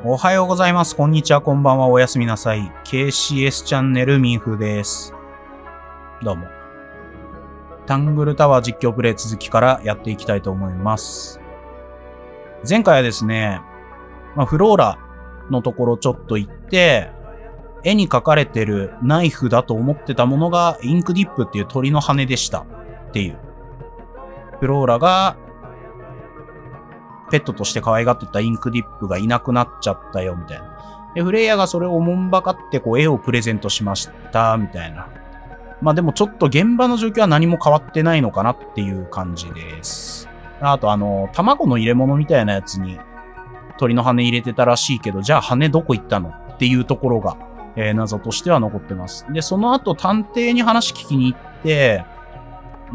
おはようございます。こんにちは。こんばんは。おやすみなさい。KCS チャンネルみんふーです。どうも。タングルタワー実況プレイ続きからやっていきたいと思います。前回はですね、フローラのところちょっと行って、絵に描かれてるナイフだと思ってたものがインクディップっていう鳥の羽でしたっていう。フローラがペットとして可愛がってたインクディップがいなくなっちゃったよみたいな。で、フレイヤがそれをおもんばかってこう絵をプレゼントしましたみたいな。でもちょっと現場の状況は何も変わってないのかなっていう感じです。あと卵の入れ物みたいなやつに鳥の羽入れてたらしいけど、じゃあ羽どこ行ったのっていうところが、謎としては残ってます。で、その後探偵に話聞きに行って、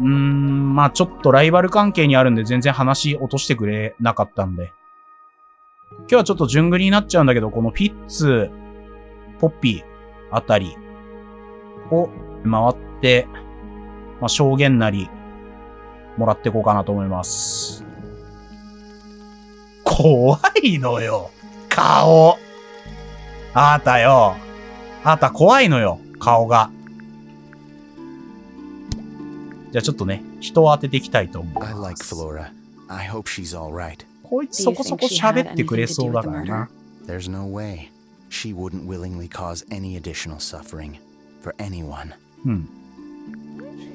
ちょっとライバル関係にあるんで全然話落としてくれなかったんで。今日はちょっと順繰りになっちゃうんだけど、このフィッツ、ポッピーあたりを回って、証言なりもらっていこうかなと思います。怖いのよ。顔。あーたよ。あーた怖いのよ。顔が。じゃあちょっとね、人を当てていきたいと思います。こいつそこそこ喋ってくれそうだからな。There's no way she wouldn't willingly cause any additional suffering for anyone.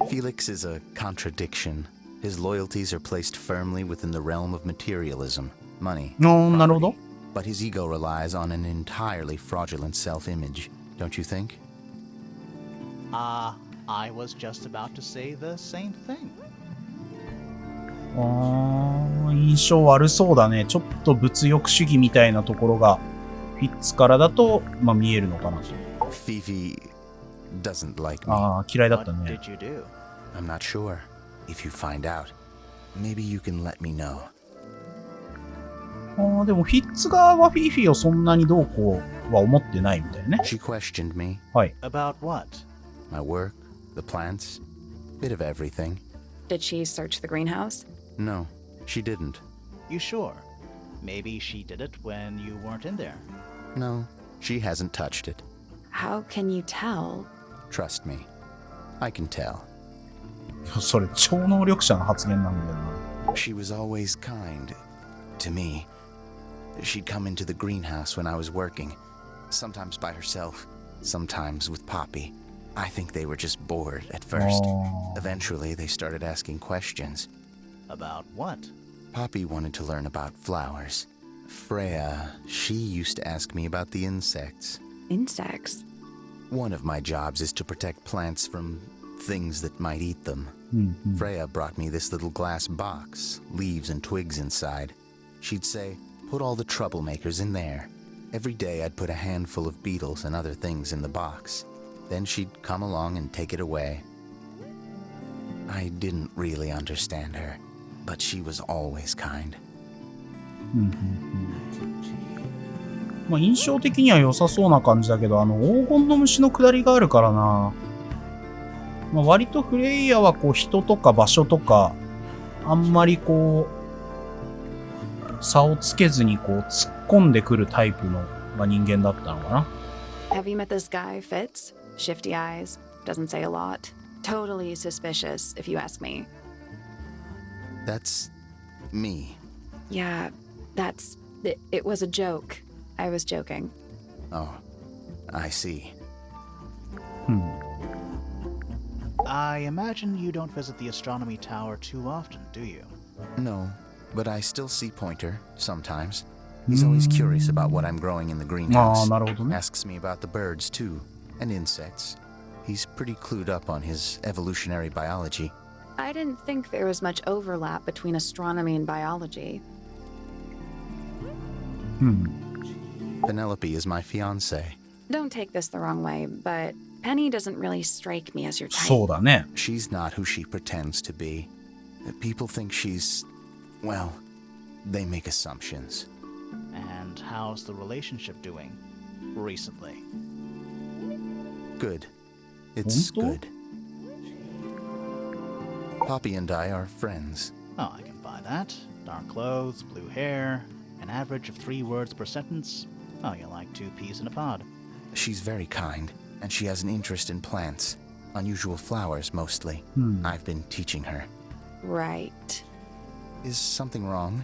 Felix is a contradiction. His loyalties are placed firmly within the realm of materialism, money, property, but his ego relies on an entirely fraudulent self-image, don't you think? I was just about to say the same thing. 印象悪そうだね。ちょっと物欲主義みたいなところがフィッツからだと、見えるのかな。Fifi doesn't like me. 嫌いだったね。What did you do? I'm not sure. If you find out, maybe you can let me know. でもフィッツ側はフィフィをそんなにどうこうは思ってないみたいね。She questioned me. はい。About what? My work, the plants, bit of everything. Did she search the greenhouse? No, she didn't. You sure? Maybe she did it when you weren't in there. No, she hasn't touched it. How can you tell? Trust me, I can tell. それ超能力者の発言なんだよな。She was always kind to me. She'd come into the greenhouse when I was working, sometimes by herself, sometimes with Poppy. I think they were just bored at first. Eventually, they started asking questions. About what? Poppy wanted to learn about flowers. Freya, she used to ask me about the insects. Insects? One of my jobs is to protect plants from things that might eat them. Freya brought me this little glass box, leaves and twigs inside. She'd say, put all the troublemakers in there. Every day I'd put a handful of beetles and other things in the box. Then she'd come along and take it away. I didn't really understand her, but she was always kind. 印象的には良さそうな感じだけど、黄金の虫の下りがあるからな。割とフレイヤはこう人とか場所とか、あんまりこう、差をつけずにこう突っ込んでくるタイプの、人間だったのかな。Have you met this guy, Fitz? Shifty eyes, doesn't say a lot. Totally suspicious, if you ask me. That's me. Yeah, it was a joke. I was joking. Oh, I see. I imagine you don't visit the astronomy tower too often, do you? No, but I still see Pointer sometimes. He's always curious about what I'm growing in the greenhouse. Asks me about the birds too, and insects. He's pretty clued up on his evolutionary biology. I didn't think there was much overlap between astronomy and biology. Penelope is my fiancée. Don't take this the wrong way, but Penny doesn't really strike me as your type. そうだね。 She's not who she pretends to be. People think she's, well, they make assumptions. And how's the relationship doing recently? Good. It's good. Poppy and I are friends. Oh, I can buy that. Dark clothes, blue hair, an average of 3 words per sentence. Oh, you're like two peas in a pod. She's very kind, and she has an interest in plants. Unusual flowers, mostly. I've been teaching her. Right. Is something wrong?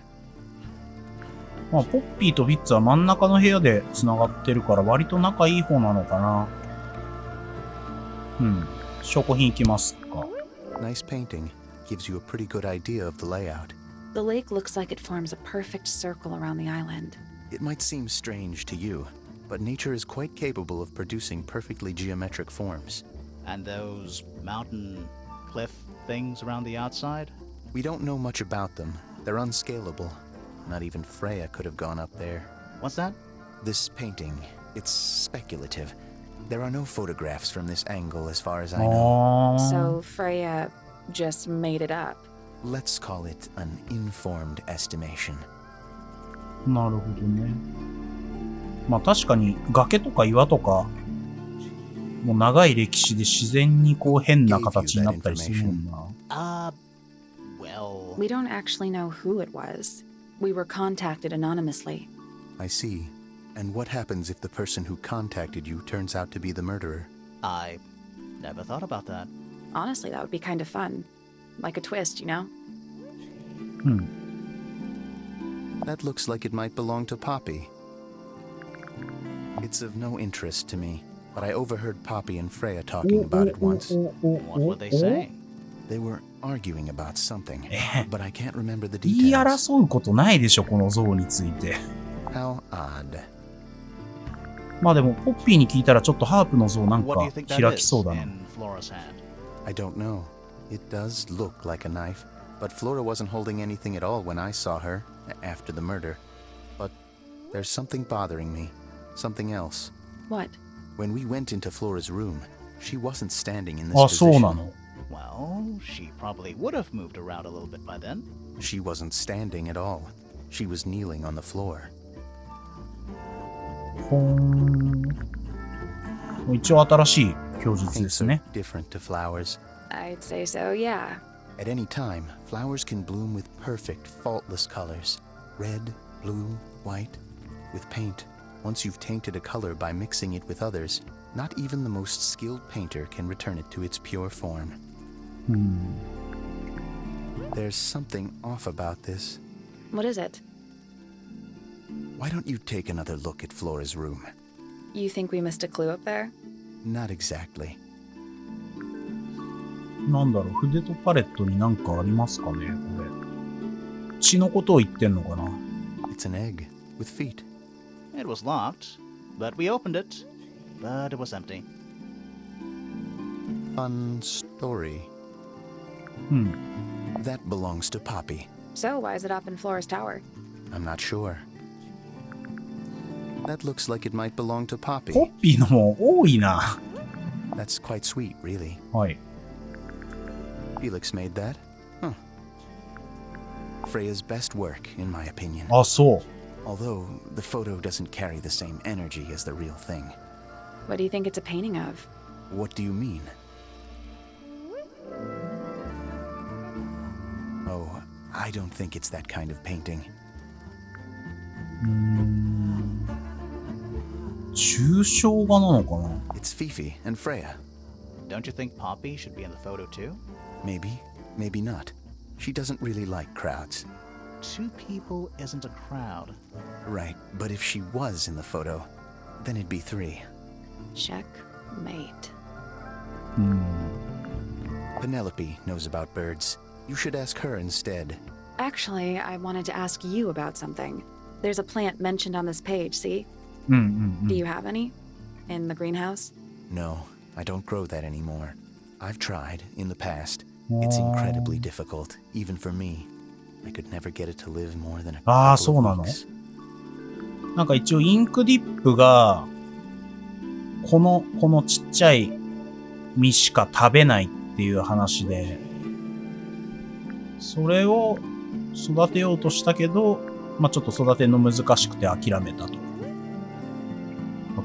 まあ、ポッピーとビッツは真ん中の部屋で繋がってるから割と仲いい方なのかな。証拠品いきますか。Nice painting. Gives you a pretty good idea of the layout. The lake looks like it forms a perfect circle around the island. It might seem strange to you, but nature is quite capable of producing perfectly geometric forms. And those mountain cliff things around the outside? We don't know much about them. They're unscalable. Not even Freya could have gone up there. What's that? This painting, it's speculative. There are no photographs from this angle as far as I know. So Freya just made it up. Let's call it an informed estimation. なるほどね。まあ確かに崖とか岩とか、もう長い歴史で自然にこう変な形になったりするもんな。Well... We don't actually know who it was. We were contacted anonymously. I see. And what happens if the person who contacted you turns out to be the murderer? I never thought about that. Honestly, that would be kind of fun. Like a twist, you know? That looks like it might belong to Poppy. It's of no interest to me, but I overheard Poppy and Freya talking about it once. What were they saying? They were arguing about something, but I can't remember the 言い details. 争うことないでしょ、この像について。 How odd. まあでも、ポッピーに聞いたらちょっとハープの像なんか What do you think that 開き is そうだな。 in Flora's hand? I don't know. It does look like a knife, but Flora wasn't holding anything at all when I saw her after the murder. But there's something bothering me. Something else. What? When we went into Flora's room, she wasn't standing in this あ、そうな position. の。Well, she probably would have moved around a little bit by then. She wasn't standing at all. She was kneeling on the floor. ほーん。一応新しい供述で Pinks す are ね。 different to flowers. I'd say so, yeah. At any time, flowers can bloom with perfect, faultless colors. Red, blue, white. With paint, once you've tainted a color by mixing it with others, not even the most skilled painter can return it to its pure form. There's something off about this. What is it? Why don't you take another look at Flora's room? You think we missed a clue up there? Not exactly. なんだろう、筆とパレットになんかありますかね、これ。血のことを言ってんのかな。 It's an egg with feet. It was locked, but we opened it. But it was empty. Fun story. That belongs to Poppy. So why is it up in Flora's tower? I'm not sure. That looks like it might belong to ポ Poppy. ッピーのも多いな。 That's quite sweet, really. はい。 Felix made that? Huh. Freya's best work, in my opinion. あ、そう。 Although the photo doesn't carry the same energy as the real thing. What do you think it's a painting of? What do you mean? Oh, I don't think it's that kind of painting. 抽象画なのかな。 It's Fifi and Freya. Don't you think Poppy should be in the photo too? Maybe, maybe not. She doesn't really like crowds. Two people isn't a crowd. Right, but if she was in the photo, then it'd be three. Checkmate. Penelope knows about birds. You should ask her instead. Actually, I wanted to ask you about something. There's a plant mentioned on this page, see? Do you have any? In the greenhouse? No, I don't grow that anymore. I've tried in the past. It's incredibly difficult, even for me. I could never get it to live more than a ああ、 couple そう of なの。 weeks. なんか一応インクディップが、このちっちゃい実しか食べないっていう話で、それを育てようとしたけど、まあちょっと育てるの難しくて諦めたと。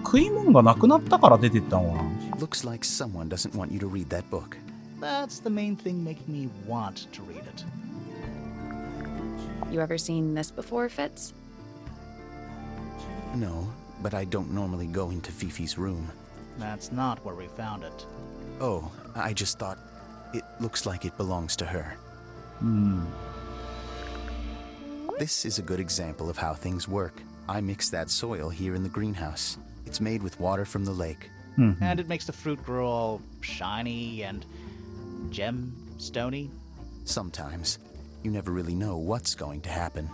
食い物がなくなったから出てったのかな。 Looks like someone doesn't want you to read that book. That's the main thing making me want to read it. You ever seen this before, Fitz? No, but I don't normally go into Fifi's room. That's not where we found it. Oh, I just thought it looks like it belongs to her. This is a good example of how things work. I mix that soil here in the greenhouse. It's made with water from the lake. And it makes the fruit grow all shiny and gem-stony. Sometimes. You never really know what's going to happen.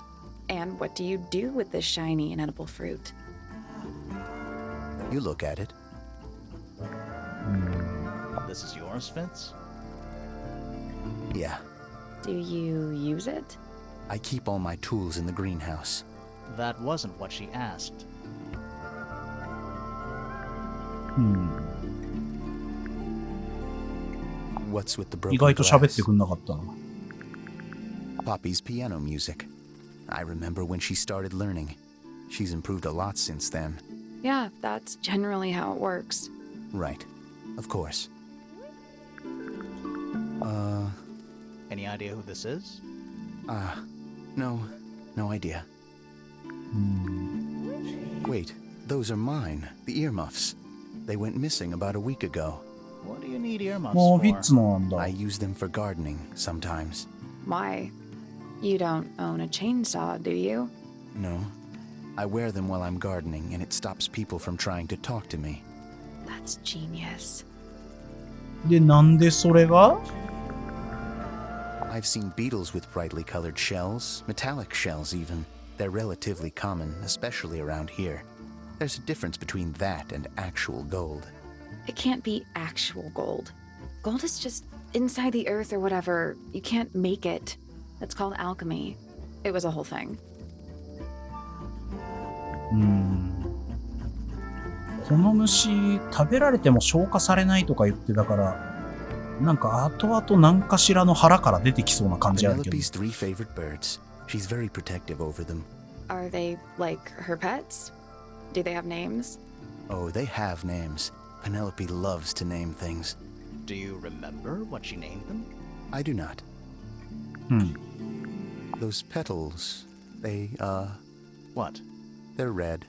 And what do you do with this shiny and edible fruit? You look at it. This is yours, Fitz? Yeah. Do you use it? I keep all my tools in the greenhouse. That wasn't what she asked. What's with the 意 broken 外と喋って glass? くんなかったな。Poppy's piano music. I remember when she started learning. She's improved a lot since then. Yeah, that's generally how it works. Right. Of course. Any idea who this is? No idea. Wait, those are mine, the earmuffs. They went missing about a week ago. What do you need earmuffs もう for? フィッツのなんだ。 I use them for gardening sometimes. Why? You don't own a chainsaw, do you? No. I wear them while I'm gardening, and it stops people from trying to talk to me. That's genius. で、なんでそれが I've seen beetles with brightly colored shells, metallic shells even. They're relatively common, especially around here. There's a difference between that and actual gold. It can't be actual gold. Gold is just inside the earth or whatever. You can't make it. That's called alchemy. It was a whole thing. この虫、食べられても消化されないとか言ってたから、なんか後々何かしらの腹から出てきそうな感じあるけど。 Penelope's three favorite birds. She's very protective over them. Are they like her pets? Do they have names? Oh, they have names. Penelope loves to name things. Do you remember what she named them? I do not. Those petals, What? they're red.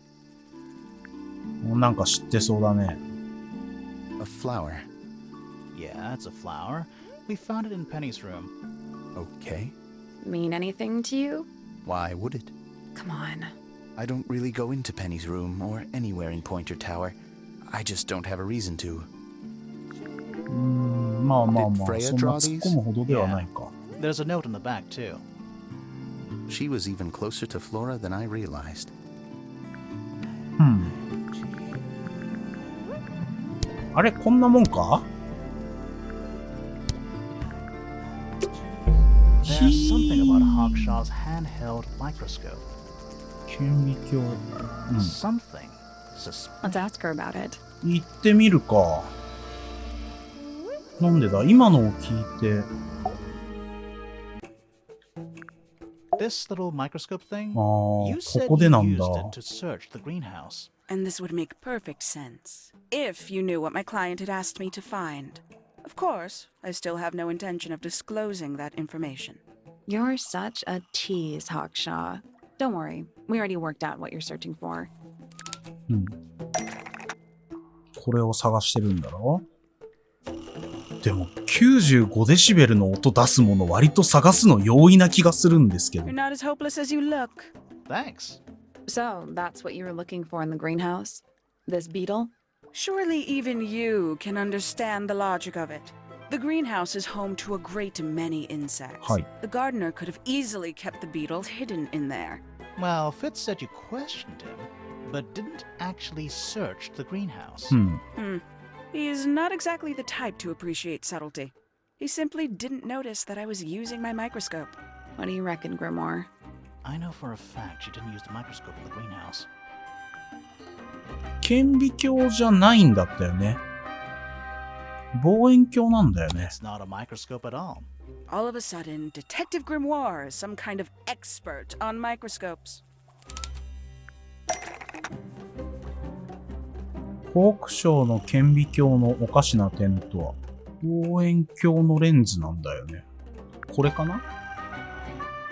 なんか知ってそうだね。 A flower. Yeah, it's a flower. We found it in Penny's room. Okay. Mean anything to you? Why would it? Come on. I don't really go into Penny's room or anywhere in Pointer Tower. I just don't have a reason to. まあまあ Did まあ、 Freya そんな draw 突っ込むほどではないか。 There's a note on the back, too. She was even closer to Flora than I realized. あれ、こんなもんか There's something about Hawkshaw's handheld microscope. 顕微鏡。Something suspicious. Let's ask her about it. 行ってみるか。なんでだ今のを聞いて。 This little microscope thing? ああ、 You こ said こで you なんだ。 used it to search the greenhouse. And this would make perfect sense if you knew what my client had asked me to find. Of course, I still have no intention of disclosing that information. You're such a tease, Hawkshaw. Don't worry. We already worked out what you're searching for. これを探してるんだろでも95デシベルの音出すもの割と探すの容易な気がするんですけど。 You're not as hopeless as you look. Thanks. So, that's what you were looking for in the greenhouse? This beetle? Surely even you can understand the logic of it. The greenhouse is home to a great many insects. Hi. The gardener could have easily kept the beetle hidden in there. Well, Fitz said you questioned him, but didn't actually search the greenhouse. He is not exactly the type to appreciate subtlety. He simply didn't notice that I was using my microscope. What do you reckon, Grimoire? I know for a fact you didn't use the microscope in the greenhouse. 顕微鏡じゃないんだったよね。望遠鏡なんだよね。 It's not a microscope at all. All of a sudden, Detective Grimoire is some kind of expert on microscopes. ホークショーの顕微鏡のおかしな点とは、望遠鏡のレンズなんだよね。これかな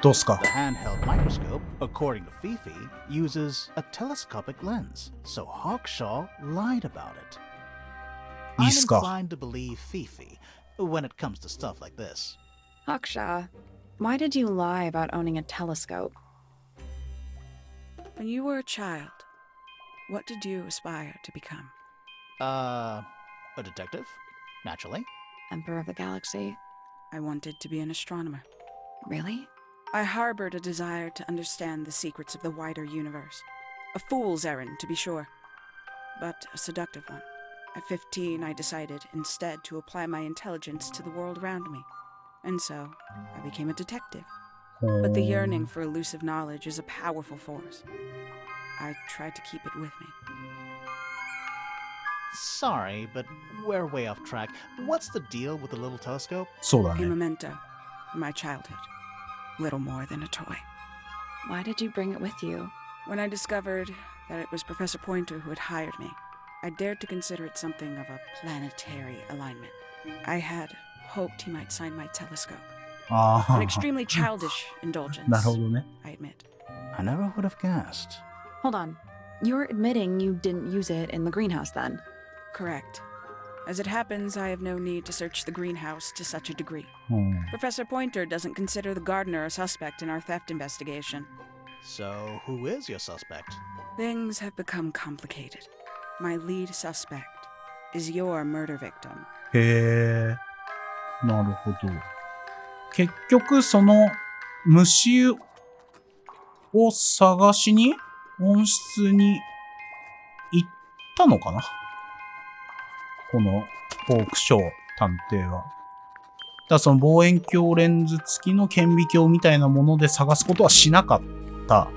どうすか The handheld microscope according to Fifi, uses a telescopic lens, so Hawkshaw lied about it. I'm いいっすか。 inclined to believe Fifi when it comes to stuff like this. Hawkshaw, why did you lie about owning a telescope? When you were a child, what did you aspire to become? A detective, naturally. Emperor of the Galaxy? I wanted to be an astronomer. Really? I harbored a desire to understand the secrets of the wider universe. A fool's errand, to be sure, but a seductive one. At 15, I decided instead to apply my intelligence to the world around me. And so, I became a detective. But the yearning for elusive knowledge is a powerful force. I tried to keep it with me. Sorry, but we're way off track. What's the deal with the little telescope? そうだ A ね。 memento of my childhood. Little more than a toy. Why did you bring it with you? When I discovered that it was Professor Pointer who had hired me, I dared to consider it something of a planetary alignment. I had hoped he might sign my telescope. あ An あ。 extremely childish indulgence, なるほどね。 I admit. I never would have guessed. Hold on. You're admitting you didn't use it in the greenhouse then? Correct. As it happens, I have no need to search the greenhouse to such a degree. うん。 Professor Pointer doesn't consider the gardener a suspect in our theft investigation. So, who is your suspect? Things have become complicated. My lead suspect is your murder victim. へえ。なるほど。結局、その虫を探しに温室に行ったのかな、このフォークショー探偵は。だからその望遠鏡レンズ付きの顕微鏡みたいなもので探すことはしなかった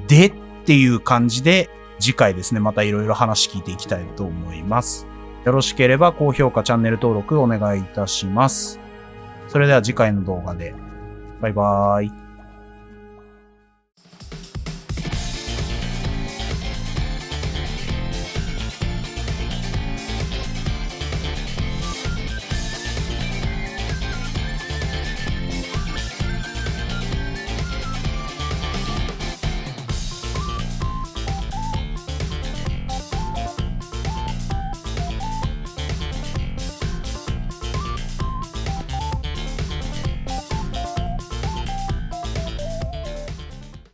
でっていう感じで、次回ですね、またいろいろ話聞いていきたいと思います。よろしければ高評価、チャンネル登録お願いいたします。それでは次回の動画で。バイバーイ。